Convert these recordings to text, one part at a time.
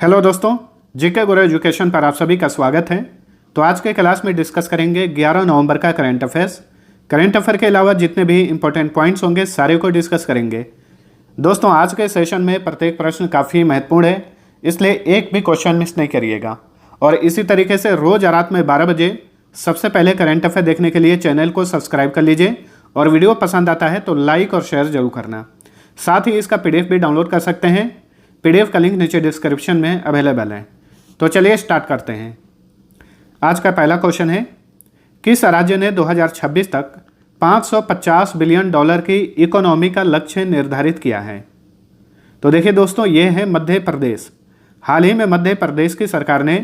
Hello दोस्तों, GK गुरु education पर आप सभी का स्वागत है। तो आज के क्लास में डिस्कस करेंगे 11 नवंबर का करंट अफेयर्स। करंट अफेयर के अलावा जितने भी इंपॉर्टेंट पॉइंट्स होंगे सारे को डिस्कस करेंगे। दोस्तों, आज के सेशन में प्रत्येक प्रश्न काफ़ी महत्वपूर्ण है, इसलिए एक भी क्वेश्चन मिस नहीं करिएगा। और इसी तरीके से रोज़ रात में 12 बजे सबसे पहले करंट अफेयर देखने के लिए चैनल को सब्सक्राइब कर लीजिए और वीडियो पसंद आता है तो लाइक और शेयर जरूर करना। साथ ही इसका PDF भी डाउनलोड कर सकते हैं। PDF का लिंक नीचे डिस्क्रिप्शन में अवेलेबल है। तो चलिए स्टार्ट करते हैं। आज का पहला क्वेश्चन है, किस राज्य ने 2026 तक $550 बिलियन की इकोनॉमी का लक्ष्य निर्धारित किया है? तो देखिए दोस्तों, ये है मध्य प्रदेश। हाल ही में मध्य प्रदेश की सरकार ने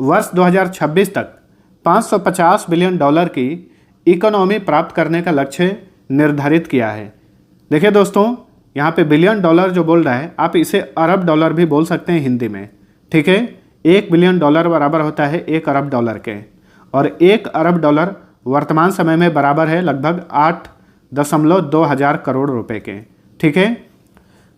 वर्ष 2026 तक $550 बिलियन की इकोनॉमी प्राप्त करने का लक्ष्य निर्धारित किया है। देखिए दोस्तों, यहाँ पे बिलियन डॉलर जो बोल रहा है, आप इसे अरब डॉलर भी बोल सकते हैं हिंदी में, ठीक है। $1 बिलियन बराबर होता है $1 अरब के, और $1 अरब वर्तमान समय में बराबर है लगभग 8.2 हज़ार करोड़ रुपए के, ठीक है।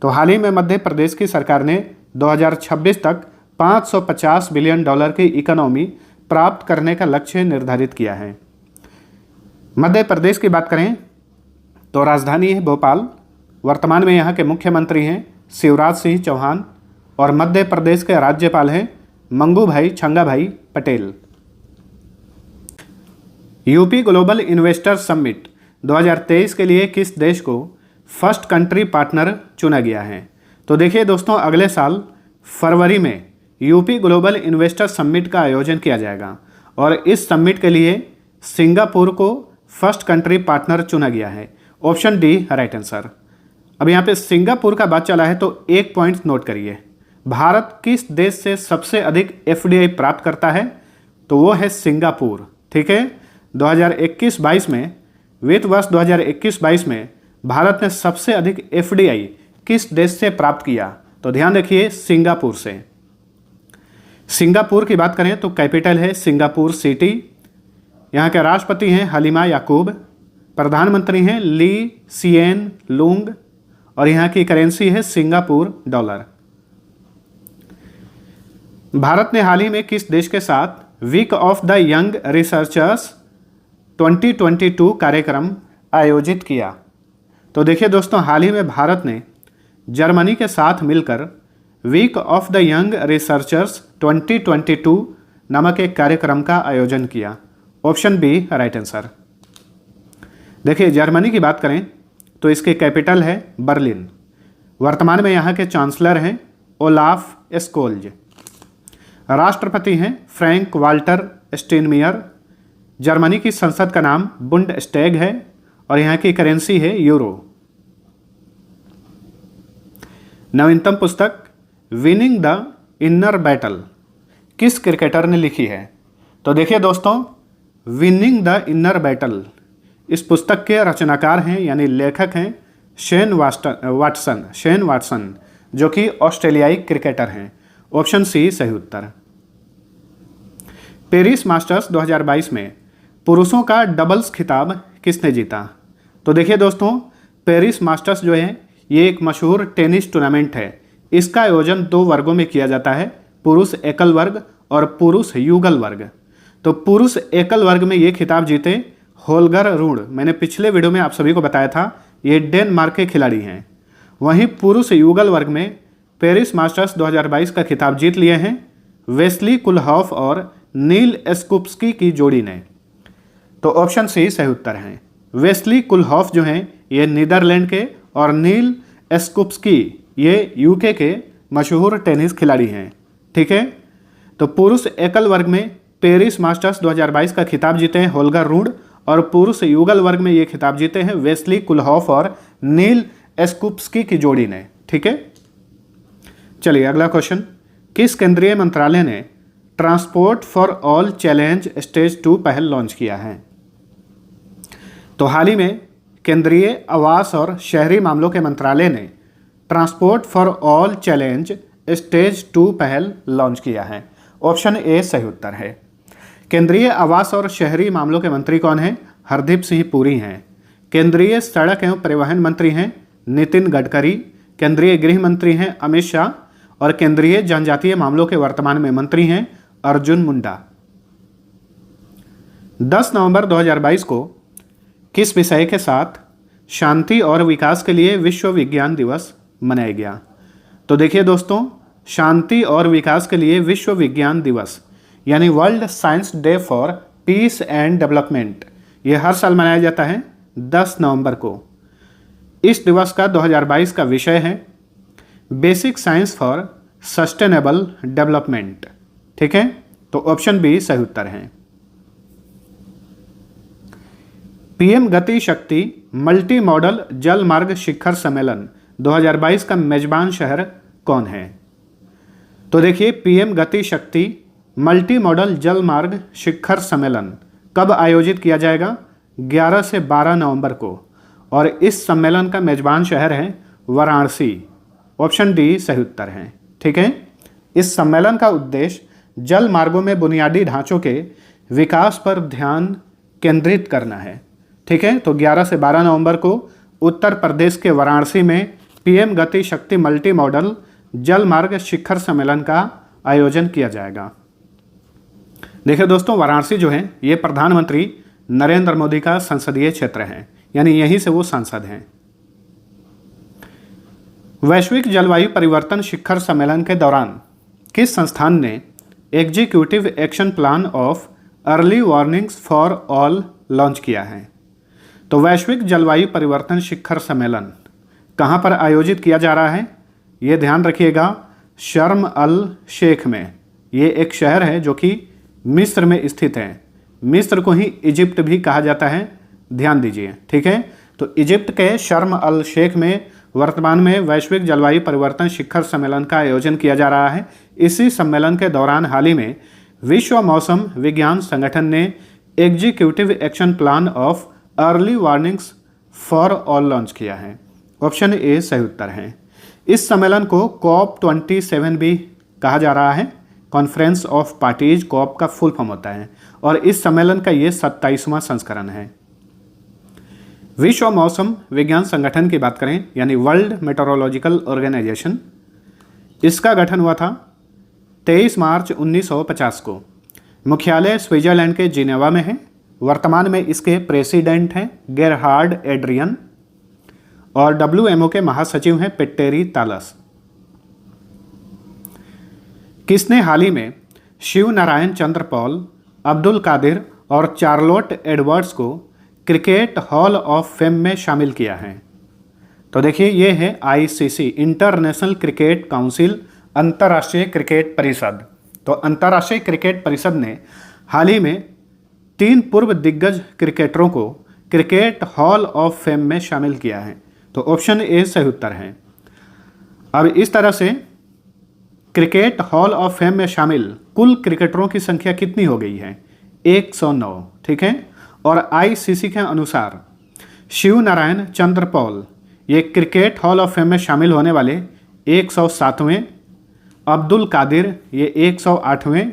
तो हाल ही में मध्य प्रदेश की सरकार ने 2026 तक $550 बिलियन की इकोनॉमी प्राप्त करने का लक्ष्य निर्धारित किया है। मध्य प्रदेश की बात करें तो राजधानी है भोपाल। वर्तमान में यहाँ के मुख्यमंत्री हैं शिवराज सिंह चौहान और मध्य प्रदेश के राज्यपाल हैं Mangu Chhangabhai Patel. UP global investor summit 2023 के लिए किस देश को फर्स्ट कंट्री पार्टनर चुना गया है? तो देखिए दोस्तों, अगले साल फरवरी में यूपी ग्लोबल इन्वेस्टर समिट का आयोजन किया जाएगा और इस समिट के लिए सिंगापुर को फर्स्ट कंट्री पार्टनर चुना गया है। Option D right answer. अब यहाँ पे सिंगापुर का बात चला है तो एक पॉइंट नोट करिए, भारत किस देश से सबसे अधिक FDI प्राप्त करता है? तो वो है सिंगापुर, ठीक है। 2021-22 में, वित्त वर्ष 2021-22 में भारत ने सबसे अधिक FDI किस देश से प्राप्त किया? तो ध्यान रखिए, सिंगापुर से। सिंगापुर की बात करें तो कैपिटल है सिंगापुर सिटी। यहाँ के राष्ट्रपति हैं हलीमा याकूब, प्रधानमंत्री हैं ली सिएन लूंग और यहाँ की करेंसी है सिंगापुर डॉलर। भारत ने हाल ही में किस देश के साथ week of the young researchers 2022 कार्यक्रम आयोजित किया? तो देखिए दोस्तों, हाल ही में भारत ने जर्मनी के साथ मिलकर week of the young researchers 2022 नामक एक कार्यक्रम का आयोजन किया। Option B right answer. देखिए, जर्मनी की बात करें तो इसकी कैपिटल है बर्लिन। वर्तमान में यहाँ के चांसलर हैं ओलाफ स्कोल्ज। राष्ट्रपति हैं फ्रैंक वाल्टर स्टेनमियर। जर्मनी की संसद का नाम बुंडस्टैग है और यहाँ की करेंसी है यूरो। नवीनतम पुस्तक विनिंग द इनर बैटल किस क्रिकेटर ने लिखी है? तो देखिए दोस्तों, विनिंग द इनर बैटल, इस पुस्तक के रचनाकार हैं यानी लेखक हैं शेन वाटसन, जो कि ऑस्ट्रेलियाई क्रिकेटर हैं। ऑप्शन सी सही उत्तर। पेरिस मास्टर्स 2022 में पुरुषों का डबल्स खिताब किसने जीता? तो देखिए दोस्तों, पेरिस मास्टर्स जो है ये एक मशहूर टेनिस टूर्नामेंट है। इसका आयोजन 2 वर्गों में किया जाता है, पुरुष एकल वर्ग और पुरुष युगल वर्ग। तो पुरुष एकल वर्ग में ये खिताब जीते होल्गर रूड। मैंने पिछले वीडियो में आप सभी को बताया था, ये डेनमार्क के खिलाड़ी हैं। वहीं पुरुष युगल वर्ग में पेरिस मास्टर्स 2022 का खिताब जीत लिए हैं वेस्ली कुलहॉफ और नील स्कुप्स्की की जोड़ी ने। तो ऑप्शन सी सही उत्तर है। वेस्ली कुलहॉफ जो हैं ये नीदरलैंड के और नील स्कुप्स्की ये UK के मशहूर टेनिस खिलाड़ी हैं, ठीक है। तो पुरुष एकल वर्ग में पेरिस मास्टर्स 2022 का खिताब जीते हैं होल्गर रूड और पुरुष युगल वर्ग में ये खिताब जीते हैं वेस्ली कुलहॉफ और नील स्कुप्स्की की जोड़ी ने, ठीक है। चलिए अगला क्वेश्चन, किस केंद्रीय मंत्रालय ने transport for all challenge stage 2 पहल लॉन्च किया है? तो हाल ही में केंद्रीय आवास और शहरी मामलों के मंत्रालय ने transport for all challenge stage 2 पहल लॉन्च किया है। ऑप्शन ए सही उत्तर है। केंद्रीय आवास और शहरी मामलों के मंत्री कौन हैं? हरदीप सिंह पुरी हैं। केंद्रीय सड़क एवं परिवहन मंत्री हैं नितिन गडकरी। केंद्रीय गृह मंत्री हैं अमित शाह और केंद्रीय जनजातीय मामलों के वर्तमान में मंत्री हैं अर्जुन मुंडा। 10 नवंबर 2022 को किस विषय के साथ शांति और विकास के लिए विश्व विज्ञान दिवस मनाया गया? तो देखिए दोस्तों, शांति और विकास के लिए विश्व विज्ञान दिवस यानी world science day for piece and development, ये हर साल मनाया जाता है 10 नवंबर को। इस दिवस का 2022 का विषय है basic science for sustainable development. ठीक है, तो ऑप्शन बी सही उत्तर है। पीएम गति शक्ति मल्टी मॉडल जल मार्ग शिखर सम्मेलन 2022 का मेजबान शहर कौन है? तो देखिए, पीएम गति शक्ति मल्टी मॉडल जल मार्ग शिखर सम्मेलन कब आयोजित किया जाएगा? 11 से 12 नवंबर को, और इस सम्मेलन का मेजबान शहर है वाराणसी। ऑप्शन डी सही उत्तर है। ठीक है, इस सम्मेलन का उद्देश्य जल मार्गों में बुनियादी ढांचों के विकास पर ध्यान केंद्रित करना है। ठीक है, तो 11 से 12 नवंबर को उत्तर प्रदेश के वाराणसी में पीएम गति शक्ति मल्टी मॉडल जल मार्ग शिखर सम्मेलन का आयोजन किया जाएगा। देखिए दोस्तों, वाराणसी जो है ये प्रधानमंत्री नरेंद्र मोदी का संसदीय क्षेत्र है, यानी यहीं से वो सांसद हैं। वैश्विक जलवायु परिवर्तन शिखर सम्मेलन के दौरान किस संस्थान ने executive action plan of early warnings for all launch किया है? तो वैश्विक जलवायु परिवर्तन शिखर सम्मेलन कहाँ पर आयोजित किया जा रहा है? ये ध्यान रखिएगा, शर्म अल शेख में। ये एक शहर है जो कि मिस्र में स्थित है। मिस्र को ही इजिप्ट भी कहा जाता है, ध्यान दीजिए। ठीक है, तो इजिप्ट के शर्म अल शेख में वर्तमान में वैश्विक जलवायु परिवर्तन शिखर सम्मेलन का आयोजन किया जा रहा है। इसी सम्मेलन के दौरान हाल ही में विश्व मौसम विज्ञान संगठन ने executive action plan of early warnings for all launch किया है। ऑप्शन ए सही उत्तर है। इस सम्मेलन को COP27 भी कहा जा रहा है, कॉन्फ्रेंस ऑफ पार्टीज। कॉप का फुल फॉर्म होता है, और इस सम्मेलन का ये 27वां संस्करण है। विश्व मौसम विज्ञान संगठन की बात करें, यानी वर्ल्ड मेट्रोलॉजिकल ऑर्गेनाइजेशन, इसका गठन हुआ था 23 मार्च 1950 को। मुख्यालय स्विट्जरलैंड के जिनेवा में है। वर्तमान में इसके प्रेसिडेंट हैं गेरहार्ड एड्रियन, और WMO के महासचिव हैं पेट्टेरी तालस। किसने हाल ही में शिव नारायण चंद्र पॉल, अब्दुल कादिर और चार्लोट एडवर्ड्स को क्रिकेट हॉल ऑफ फेम में शामिल किया है? तो देखिए, ये है ICC, इंटरनेशनल क्रिकेट काउंसिल, अंतर्राष्ट्रीय क्रिकेट परिषद। तो अंतर्राष्ट्रीय क्रिकेट परिषद ने हाल ही में 3 पूर्व दिग्गज क्रिकेटरों को क्रिकेट हॉल ऑफ फेम में शामिल किया है। तो ऑप्शन ए सही उत्तर है। अब इस तरह से क्रिकेट हॉल ऑफ फेम में शामिल कुल क्रिकेटरों की संख्या कितनी हो गई है? 109। ठीक है, और ICC के अनुसार शिव नारायण चंद्र पॉल ये क्रिकेट हॉल ऑफ फेम में शामिल होने वाले 107वें, अब्दुल कादिर ये 108वें,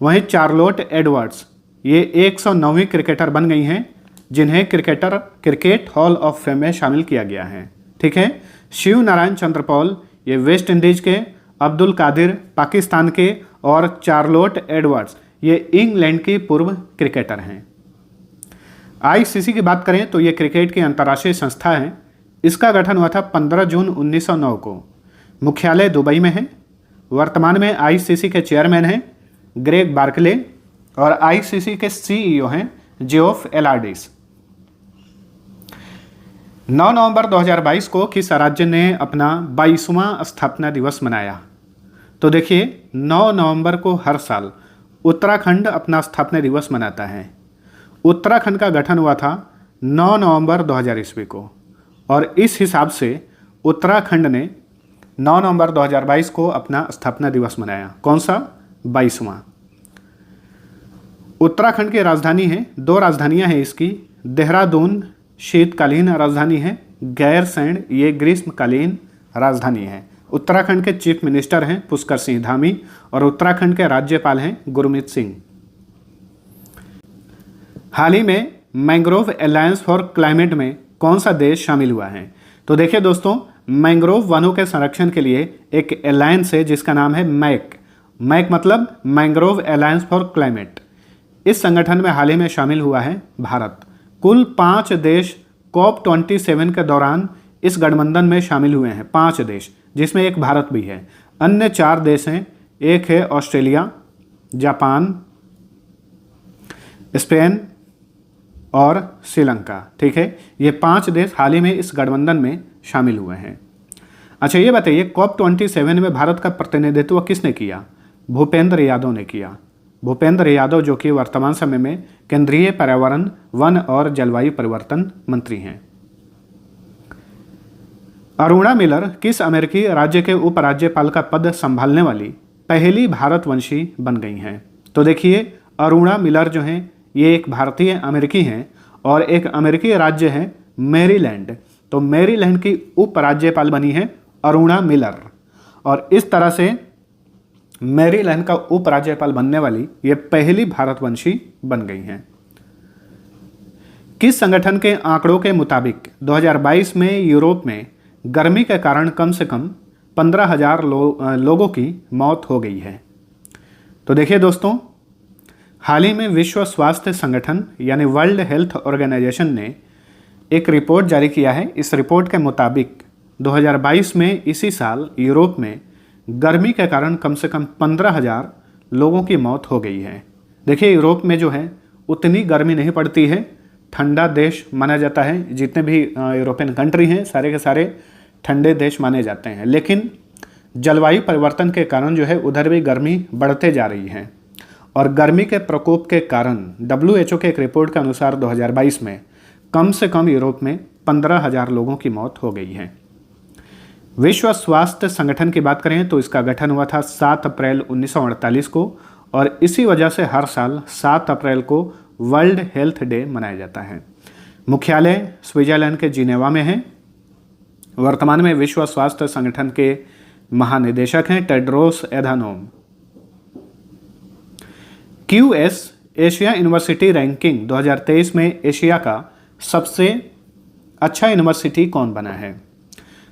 वहीं चार्लोट एडवर्ड्स ये 109वीं क्रिकेटर बन गई हैं जिन्हें क्रिकेट हॉल ऑफ फेम में शामिल किया गया है। ठीक है, शिव नारायण चंद्र पॉल ये वेस्ट इंडीज के, अब्दुल कादिर पाकिस्तान के, और चार्लोट एडवर्ड्स ये इंग्लैंड की पूर्व क्रिकेटर हैं। ICC की बात करें तो ये क्रिकेट की अंतर्राष्ट्रीय संस्था है। इसका गठन हुआ था 15 जून 1909 को। मुख्यालय दुबई में है। वर्तमान में ICC के चेयरमैन हैं ग्रेग बार्कले, और ICC के CEO हैं जियोफ एलार्डिस। 9 नवंबर 2022 को किस राज्य ने अपना 22वां स्थापना दिवस मनाया? तो देखिए, 9 नवंबर को हर साल उत्तराखंड अपना स्थापना दिवस मनाता है। उत्तराखंड का गठन हुआ था 9 नवंबर 2000 ईस्वी को, और इस हिसाब से उत्तराखंड ने 9 नवंबर 2022 को अपना स्थापना दिवस मनाया। कौन सा? 22वां। उत्तराखंड की राजधानी है, 2 राजधानियां हैं इसकी। देहरादून शीतकालीन राजधानी है, गैरसैंण ये ग्रीष्मकालीन राजधानी है। उत्तराखंड के चीफ मिनिस्टर हैं पुष्कर सिंह धामी, और उत्तराखंड के राज्यपाल हैं गुरमीत सिंह। हाल ही में मैंग्रोव अलायंस फॉर क्लाइमेट में कौन सा देश शामिल हुआ है? तो देखिए दोस्तों, मैंग्रोव वनों के संरक्षण के लिए एक अलायंस है जिसका नाम है मैक। मैक मतलब मैंग्रोव अलायंस फॉर क्लाइमेट। इस संगठन में हाल ही में शामिल हुआ है भारत। कुल 5 देश COP27 के दौरान इस गठबंधन में शामिल हुए हैं, 5 देश, जिसमें एक भारत भी है। अन्य 4 देश हैं, एक है ऑस्ट्रेलिया, जापान, स्पेन और श्रीलंका। ठीक है, ये 5 देश हाल ही में इस गठबंधन में शामिल हुए हैं। अच्छा, ये बताइए COP27 में भारत का प्रतिनिधित्व किसने किया? भूपेंद्र यादव ने किया। भूपेंद्र यादव जो कि वर्तमान समय में केंद्रीय पर्यावरण, वन और जलवायु परिवर्तन मंत्री हैं। अरुणा मिलर किस अमेरिकी राज्य के उपराज्यपाल का पद संभालने वाली पहली भारतवंशी बन गई हैं? तो देखिए, अरुणा मिलर जो हैं ये एक भारतीय अमेरिकी हैं और एक अमेरिकी राज्य है मैरीलैंड। तो मैरीलैंड की उपराज्यपाल बनी है अरुणा मिलर, और इस तरह से मैरीलैंड का उपराज्यपाल बनने वाली ये पहली भारतवंशी बन गई हैं। किस संगठन के आंकड़ों के मुताबिक 2022 में यूरोप में गर्मी के कारण कम से कम 15,000 लोगों की मौत हो गई है? तो देखिए दोस्तों, हाल ही में विश्व स्वास्थ्य संगठन यानी वर्ल्ड हेल्थ ऑर्गेनाइजेशन ने एक रिपोर्ट जारी किया है। इस रिपोर्ट के मुताबिक 2022 में इसी साल यूरोप में गर्मी के कारण कम से कम 15,000 लोगों की मौत हो गई है। देखिए, यूरोप में जो है उतनी गर्मी नहीं पड़ती है, ठंडा देश माना जाता है। जितने भी यूरोपियन कंट्री हैं सारे के सारे ठंडे देश माने जाते हैं, लेकिन जलवायु परिवर्तन के कारण जो है उधर भी गर्मी बढ़ते जा रही है। और गर्मी के प्रकोप के कारण WHO के एक रिपोर्ट के अनुसार 2022 में कम से कम यूरोप में 15,000 लोगों की मौत हो गई है। विश्व स्वास्थ्य संगठन की बात करें तो इसका गठन हुआ था 7 अप्रैल 1948 को, और इसी वजह से हर साल 7 अप्रैल को वर्ल्ड हेल्थ डे मनाया जाता है। मुख्यालय स्विट्जरलैंड के जिनेवा में है। वर्तमान में विश्व स्वास्थ्य संगठन के महानिदेशक हैं Tedros Adhanom. QS Asia university ranking 2023 में एशिया का सबसे अच्छा यूनिवर्सिटी कौन बना है?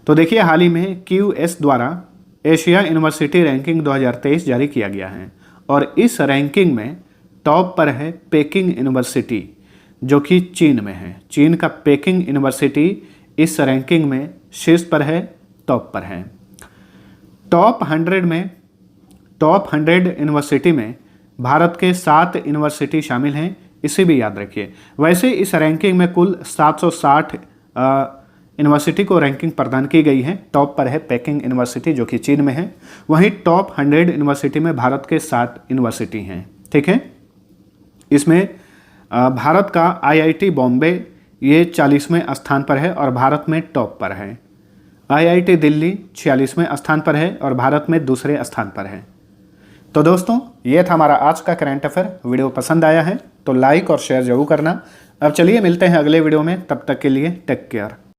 तो देखिए, हाल ही में QS द्वारा एशिया यूनिवर्सिटी रैंकिंग 2023 जारी किया गया है, और इस रैंकिंग में टॉप पर है पेकिंग यूनिवर्सिटी जो कि चीन में है। चीन का पेकिंग यूनिवर्सिटी इस रैंकिंग में शीर्ष पर है, टॉप पर है। टॉप 100 यूनिवर्सिटी में भारत के 7 यूनिवर्सिटी शामिल हैं, इसे भी याद रखिए। वैसे इस रैंकिंग में कुल 760 यूनिवर्सिटी को रैंकिंग प्रदान की गई है। टॉप पर है पेकिंग यूनिवर्सिटी जो कि चीन में है। वहीं टॉप 100 यूनिवर्सिटी में भारत के 7 यूनिवर्सिटी हैं। ठीक है, इसमें भारत का IIT बॉम्बे ये 40वें स्थान पर है और भारत में टॉप पर है। IIT दिल्ली 46वें स्थान पर है और भारत में दूसरे स्थान पर है। तो दोस्तों, ये था हमारा आज का करंट अफेयर। वीडियो पसंद आया है तो लाइक और शेयर जरूर करना। अब चलिए मिलते हैं अगले वीडियो में, तब तक के लिए टेक केयर।